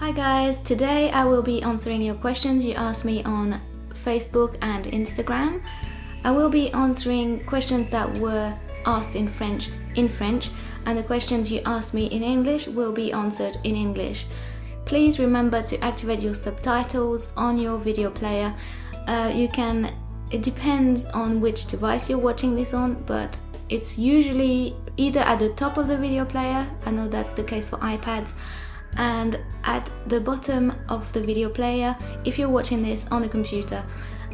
Hi guys, today I will be answering your questions you asked me on Facebook and Instagram. I will be answering questions that were asked in French, and the questions you asked me in English will be answered in English. Please remember to activate your subtitles on your video player. It depends on which device you're watching this on, but it's usually either at the top of the video player, I know that's the case for iPads, and at the bottom of the video player if you're watching this on a computer.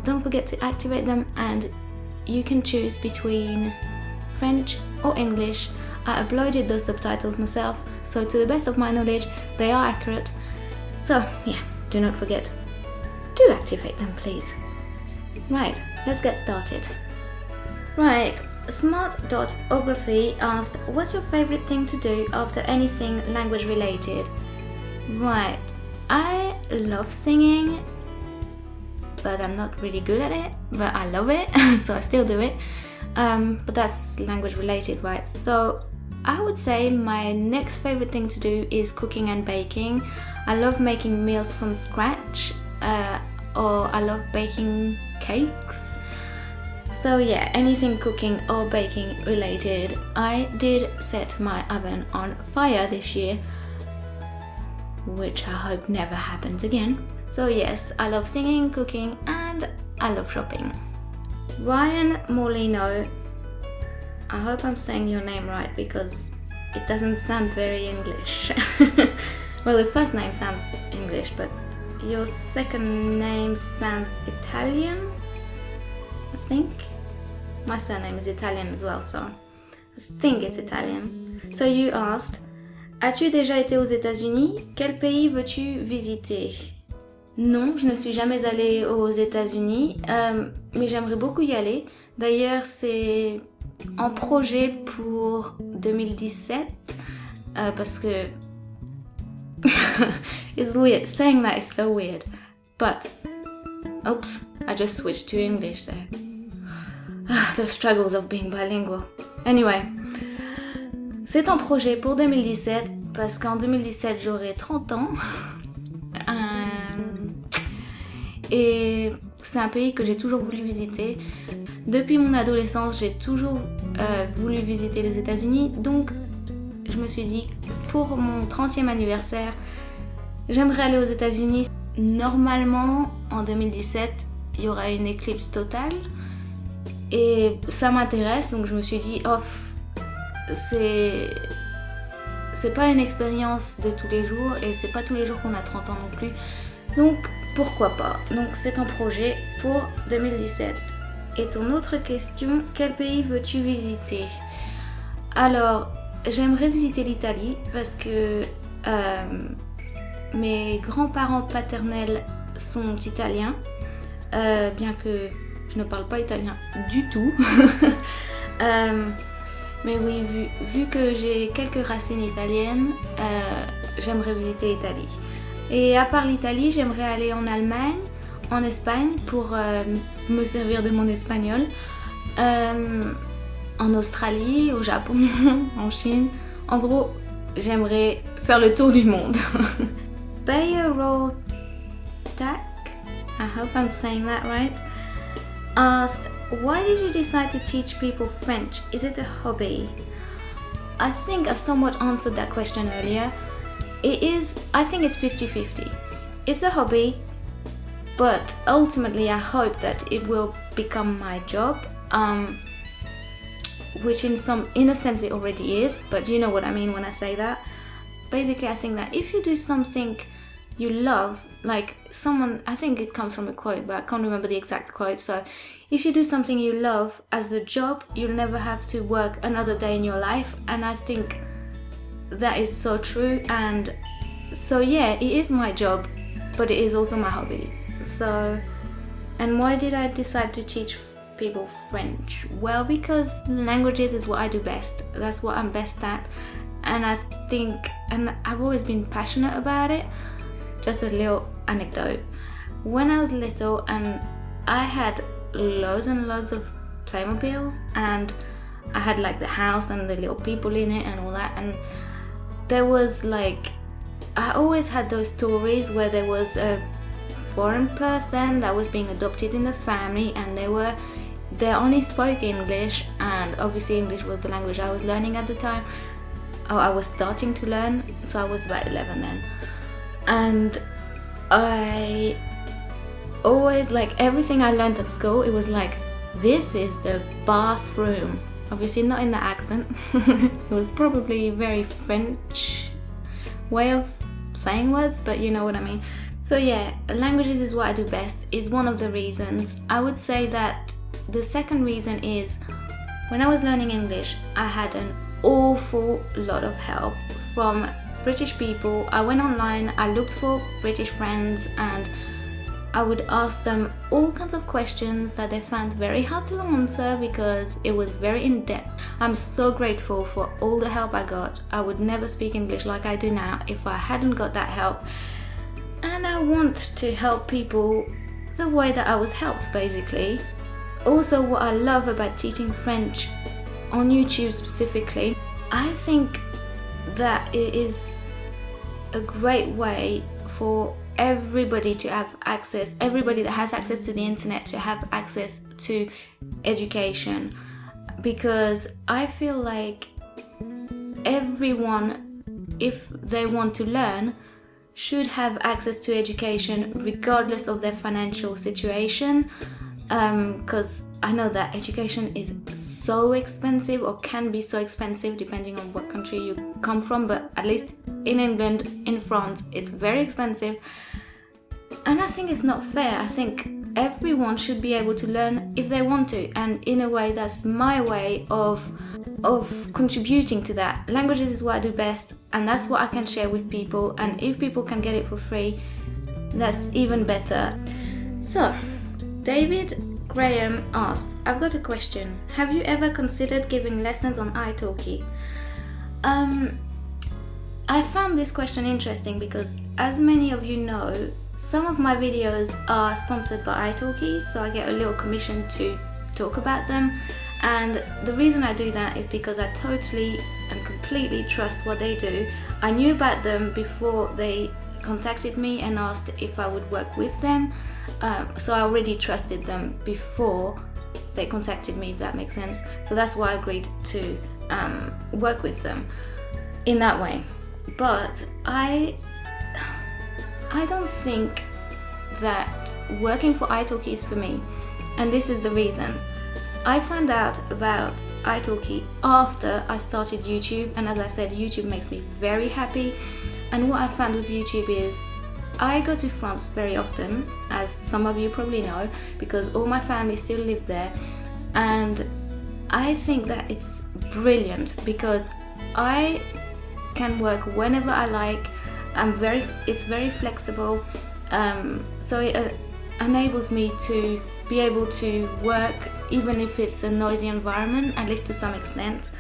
Don't forget to activate them, and you can choose between French or English. I uploaded those subtitles myself, so to the best of my knowledge they are accurate. So yeah, do not forget to activate them, please. Right, let's get started. Right, Smart.ography asked, what's your favorite thing to do after anything language related? Right, I love singing, but I'm not really good at it, but I love it, so I still do it. But that's language related, right? So I would say my next favorite thing to do is cooking and baking. I love making meals from scratch, or I love baking cakes. So yeah, anything cooking or baking related. I did set my oven on fire this year, which I hope never happens again. So yes, I love singing, cooking, and I love shopping. Ryan Molino, I hope I'm saying your name right because it doesn't sound very English. Well, the first name sounds English, but your second name sounds Italian, I think. My surname is Italian as well, so I think it's Italian. So you asked, as-tu déjà été aux États-Unis? Quel pays veux-tu visiter? Non, je ne suis jamais allée aux États-Unis, mais j'aimerais beaucoup y aller. D'ailleurs, c'est en projet pour 2017, parce que it's weird. Saying that is so weird. But, oops, I just switched to English there. The struggles of being bilingual. Anyway, c'est un projet pour 2017 parce qu'en 2017 j'aurai 30 ans. Et c'est un pays que j'ai toujours voulu visiter. Depuis mon adolescence, j'ai toujours voulu visiter les États-Unis. Donc, je me suis dit, pour mon 30e anniversaire, j'aimerais aller aux États-Unis. Normalement, en 2017, il y aura une éclipse totale. Et ça m'intéresse, donc je me suis dit, c'est pas une expérience de tous les jours, et c'est pas tous les jours qu'on a 30 ans non plus. Donc, pourquoi pas? Donc, c'est un projet pour 2017. Et ton autre question, quel pays veux-tu visiter? Alors, j'aimerais visiter l'Italie parce que mes grands-parents paternels sont italiens, bien que je ne parle pas italien du tout. Mais oui, vu que j'ai quelques racines italiennes, j'aimerais visiter l'Italie. Et à part l'Italie, j'aimerais aller en Allemagne, en Espagne pour me servir de mon espagnol, en Australie, au Japon, en Chine. En gros, j'aimerais faire le tour du monde. Bayerotak, I hope I'm saying that right, asked, why did you decide to teach people French? Is it a hobby? I think I somewhat answered that question earlier. I think it's 50-50. It's a hobby, but ultimately I hope that it will become my job, which in a sense it already is, but you know what I mean when I say that. Basically, I think that if you do something you love, like someone, I think it comes from a quote, but I can't remember the exact quote. So if you do something you love as a job, you'll never have to work another day in your life. And I think that is so true. And so yeah, it is my job, but it is also my hobby. So, and why did I decide to teach people French? Well, because languages is what I do best. That's what I'm best at. And I think, and I've always been passionate about it. Just a little anecdote. When I was little, and I had loads and loads of Playmobiles, and I had like the house and the little people in it and all that, and there was like I always had those stories where there was a foreign person that was being adopted in the family, and they only spoke English, and obviously English was the language I was learning at the time. I was starting to learn, so I was about 11 then. And I always, like, everything I learned at school, it was like, this is the bathroom. Obviously not in the accent. It was probably very French way of saying words, but you know what I mean. So yeah, languages is what I do best, is one of the reasons. I would say that the second reason is, when I was learning English, I had an awful lot of help from British people. I went online, I looked for British friends, and I would ask them all kinds of questions that they found very hard to answer because it was very in-depth. I'm so grateful for all the help I got. I would never speak English like I do now if I hadn't got that help. And I want to help people the way that I was helped, basically. Also, what I love about teaching French on YouTube specifically, I think that it is a great way for everybody to have access, everybody that has access to the internet to have access to education, because I feel like everyone, if they want to learn, should have access to education regardless of their financial situation, because I know that education is so expensive, or can be so expensive depending on what country you come from, but at least in England, in France, it's very expensive. And I think it's not fair. I think everyone should be able to learn if they want to, and in a way that's my way of contributing to that. Languages is what I do best, and that's what I can share with people, and if people can get it for free, that's even better. So David Graham asked, I've got a question. Have you ever considered giving lessons on ITALKI? I found this question interesting because, as many of you know, some of my videos are sponsored by ITALKI, so I get a little commission to talk about them. And the reason I do that is because I totally and completely trust what they do. I knew about them before they contacted me and asked if I would work with them. So I already trusted them before they contacted me, if that makes sense. So that's why I agreed to work with them in that way. But I don't think that working for ITALKI is for me, and this is the reason. I found out about ITALKI after I started YouTube, and as I said, YouTube makes me very happy. And what I found with YouTube is, I go to France very often, as some of you probably know, because all my family still live there, and I think that it's brilliant because I can work whenever I like. It's very flexible, so it enables me to be able to work even if it's a noisy environment, at least to some extent.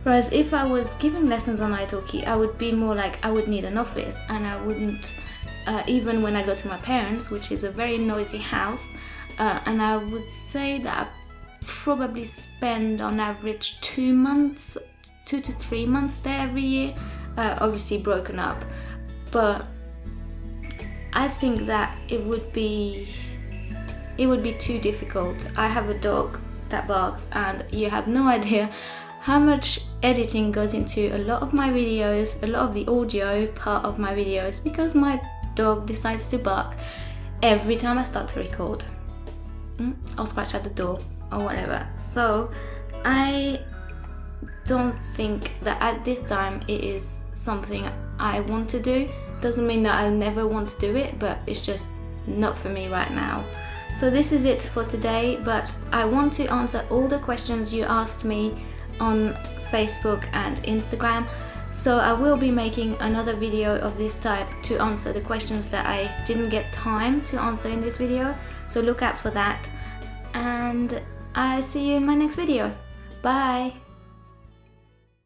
Whereas if I was giving lessons on ITALKI, I would be more like, I would need an office, and I wouldn't, even when I go to my parents', which is a very noisy house, and I would say that I probably spend on average 2 to 3 months there every year, obviously broken up. But I think that it would be too difficult. I have a dog that barks, and you have no idea how much editing goes into a lot of my videos, a lot of the audio part of my videos, because my dog decides to bark every time I start to record. I'll scratch at the door or whatever. So I don't think that at this time it is something I want to do. Doesn't mean that I'll never want to do it, but it's just not for me right now. So this is it for today, but I want to answer all the questions you asked me on Facebook and Instagram. So I will be making another video of this type to answer the questions that I didn't get time to answer in this video. So look out for that, and I see you in my next video. Bye!